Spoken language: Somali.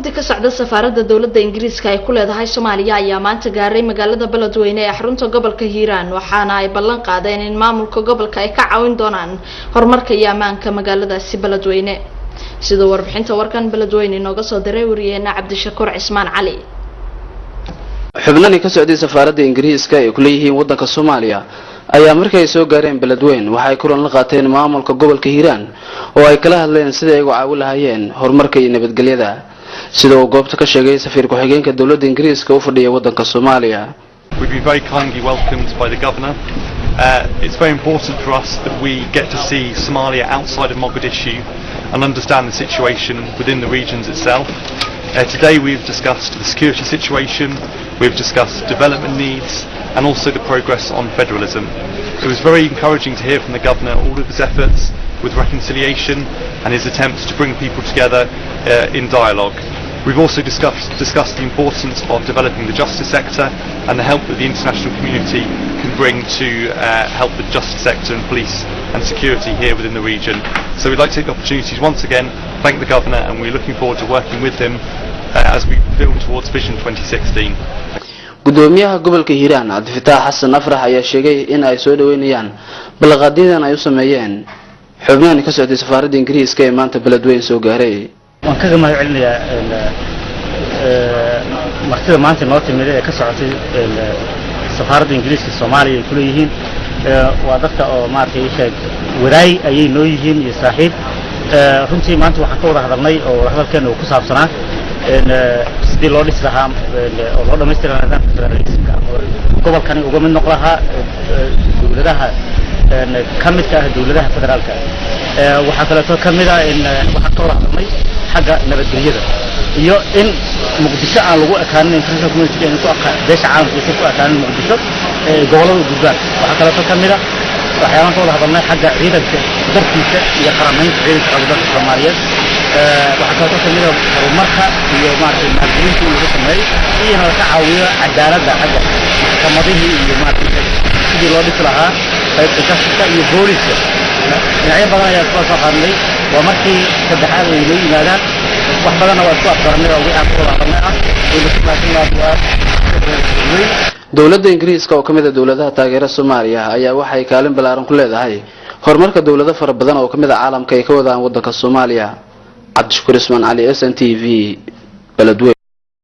wafdi ka socda safaaradda dawladda Ingiriiska ay ku leedahay Soomaaliya ayaa maanta gaaray magaalada Beledweyne ee xarunta gobolka Hiiraan waxaana ay ballan qaadeen in maamulka gobolka ay ka caawin doonaan horumarka iyo ammaanka magaaladaasi Beledweyne sidoo warbixinta warkan Beledweyne nooga soo diray wariyeena Cabdishakuur Cismaan Cali xubnani ka socday safaaradda Ingiriiska ee ku leeyihiin waddanka Soomaaliya ayaa markay ay soo gaareen Beledweyne waxay kulan la qaateen maamulka gobolka Hiiraan oo ay kala hadleen sida ay uga caawin lahaayeen horumarka iyo nabadgelyada sidoo goobta ka sheegay safiir ku-xigeenka dawladda Ingiriiska u fadhiya waddanka Soomaaliya. We've been very kindly welcomed by the governor. It's very important for us that we get to see Somalia outside of Mogadishu and understand the situation within the regions itself. Today we've discussed the security situation, we've discussed development needs and also the progress on federalism. It was very encouraging to hear from the governor all of his efforts with reconciliation and his attempts to bring people together in dialogue. We've also discussed the importance of developing the justice sector and the help that the international community can bring to help the justice sector and police and security here within the region. So we'd like to take the opportunities once again, thank the governor, and we're looking forward to working with him as we build towards Vision 2016. gudoomiyaha gobolka Hiiraan Cabdifataax Xasan Afrax ayaa sheegay in ay soo dhaweynayaan balqaadidan ay u sameeyeen xubnaha ka socday safaaradda Ingiriiska ee maanta Beledweyne soo gaaray. waan kaga mahadcelinayaa martida maanta noo timid ee ka socotay safaaradda Ingiriiska Soomaaliya ay ku leeyihiin waa dadka oo maartay sheeg waraay ayay noo yihiin iyo saaxiib runtii maanta waxaan ka wada hadalnay oo hadalkeena uu ku saabsanaa sidii loo dhis lahaa oo loo dhameystiri lahaa nidaamka federalismka gobolkani uga mid noqon lahaa dawladaha ka midka ah dawladaha federaalka waxaa kaleeto ka mid ah in waxaan ka wada hadalnay xagga nabadgelyada iyo in muqdisho aan lagu ekaanin international community in ku aqaan beesha caalamka ku ekaanin muqdisho gobolada gudbaan waxaa kaleeto ka mid ah waxyaabahan ka wada hadalnay xagga ciidanka darkiisa iyo qaramaynta ciidanka dalka Soomaaliyeed waxaa kaleeto ka mid ah horumarka iyo maartay maalgelinta lagu sameeyay iyo in la ka caawiyo cadaaladda xagga maxkamadihii iyo maartay sidii loo dhisi lahaa qaybta iyo booliska dhinacyo badan ayaa soo qaadnay waa markii saddexaad ay loo yimaadaan wax badan oo isku afkaranay oo wixii aan ku wada hadalnay dawladda Ingiriiska oo kamid ah dawladaha taageera Soomaaliya ayaa waxay kaalin balaaran ku leedahay horumarka dawlado fara badan oo kamid ah caalamka ay ka wadaan waddanka Soomaaliya. Cabdishakuur Cismaan Cali, SNTV, Beledweyne.